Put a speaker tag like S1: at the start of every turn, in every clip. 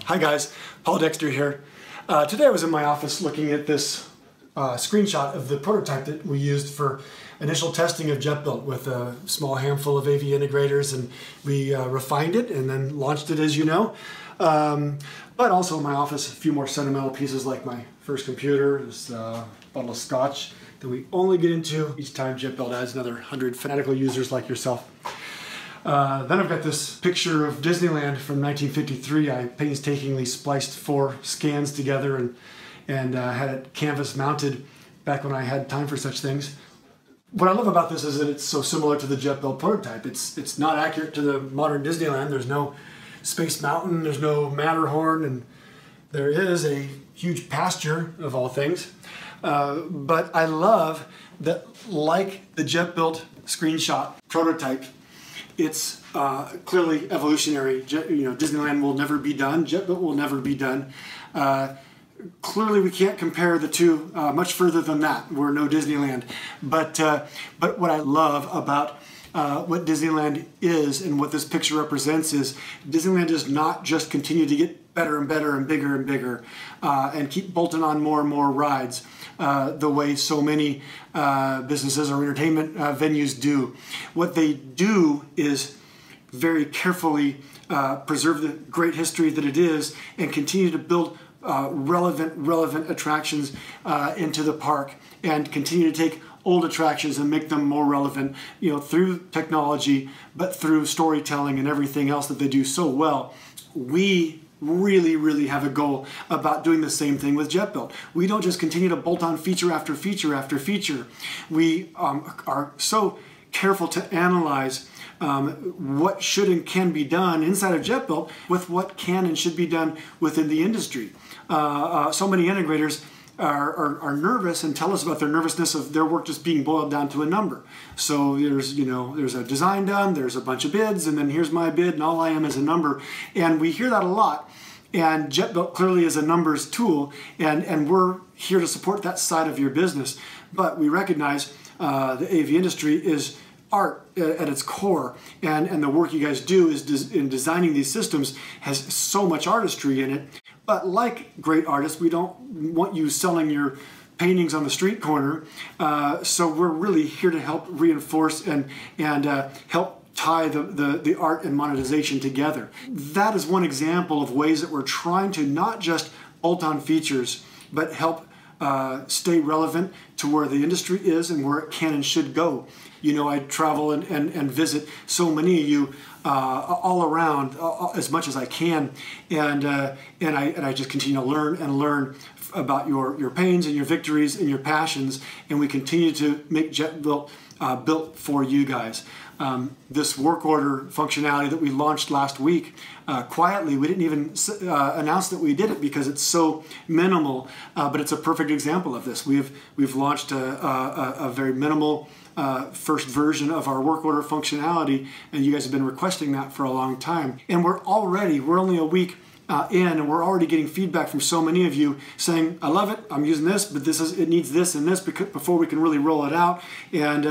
S1: Hi guys, Paul Dexter here. Today I was in my office looking at this screenshot of the prototype that we used for initial testing of Jetbuilt with a small handful of AV integrators, and we refined it and then launched it, as you know. But also in my office, a few more sentimental pieces like my first computer, this bottle of scotch that we only get into each time Jetbuilt adds another 100 fanatical users like yourself. Then I've got this picture of Disneyland from 1953. I painstakingly spliced 4 scans together and had it canvas mounted back when I had time for such things. What I love about this is that it's so similar to the Jetbuilt prototype. It's not accurate to the modern Disneyland. There's no Space Mountain, there's no Matterhorn, and there is a huge pasture of all things. But I love that, like the Jetbuilt screenshot prototype, it's clearly evolutionary. Disneyland will never be done. Jetbuilt will never be done. Clearly, we can't compare the two much further than that. We're no Disneyland. But what I love about what Disneyland is and what this picture represents is Disneyland does not just continue to get better and better and bigger and keep bolting on more and more rides the way so many businesses or entertainment venues do. What they do is very carefully preserve the great history that it is and continue to build relevant attractions into the park and continue to take old attractions and make them more relevant, through technology, but through storytelling and everything else that they do so well. We really have a goal about doing the same thing with Jetbuilt. We don't just continue to bolt on feature after feature after feature. We are so careful to analyze what should and can be done inside of Jetbuilt with what can and should be done within the industry. So many integrators are nervous and tell us about their nervousness of their work just being boiled down to a number. So there's a design done, there's a bunch of bids, and then here's my bid, and all I am is a number. And we hear that a lot. And Jetbuilt clearly is a numbers tool, and we're here to support that side of your business. But we recognize the AV industry is art at its core, and the work you guys do is in designing these systems has so much artistry in it. But like great artists, we don't want you selling your paintings on the street corner, so we're really here to help reinforce and help tie the art and monetization together. That is one example of ways that we're trying to not just bolt on features, but help stay relevant to where the industry is and where it can and should go. I travel and visit so many of you all around as much as I can, and I just continue to learn about your pains and your victories and your passions, and we continue to make Jetbuilt built for you guys. This work order functionality that we launched last week, quietly, we didn't even announce that we did it because it's so minimal, but it's a perfect example of this. We've launched a very minimal first version of our work order functionality, and you guys have been requesting that for a long time. And we're only a week in, and we're already getting feedback from so many of you saying, I love it, I'm using this, but it needs this and this before we can really roll it out. And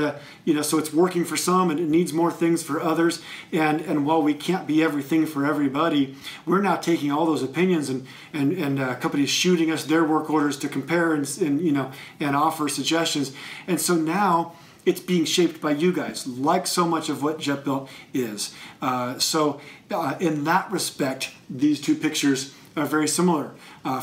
S1: so it's working for some and it needs more things for others. And while we can't be everything for everybody, we're now taking all those opinions and companies shooting us their work orders to compare and offer suggestions. And so now it's being shaped by you guys, like so much of what Jetbuilt is. So in that respect, these two pictures are very similar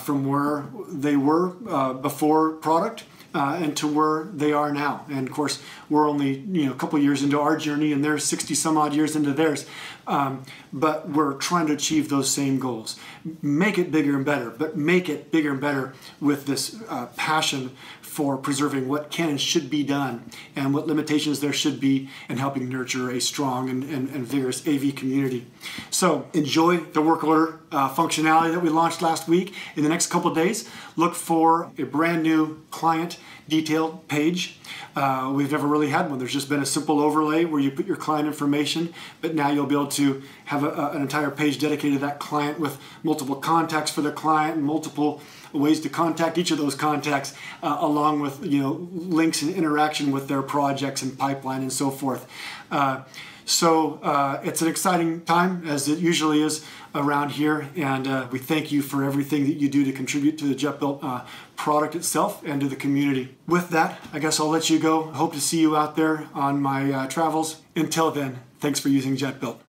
S1: from where they were before product and to where they are now. And of course, we're only a couple years into our journey, and they're 60 some odd years into theirs. But we're trying to achieve those same goals. Make it bigger and better, but make it bigger and better with this passion for preserving what can and should be done and what limitations there should be, and helping nurture a strong and vigorous AV community. So enjoy the work order functionality that we launched last week. In the next couple of days, look for a brand new client detailed page. We've never really had one. There's just been a simple overlay where you put your client information, but now you'll be able to have an entire page dedicated to that client with multiple contacts for the client and multiple ways to contact each of those contacts, along with links and interaction with their projects and pipeline and so forth. So it's an exciting time, as it usually is around here, and we thank you for everything that you do to contribute to the Jetbuilt product itself and to the community. With that, I guess I'll let you go. I hope to see you out there on my travels. Until then, thanks for using Jetbuilt.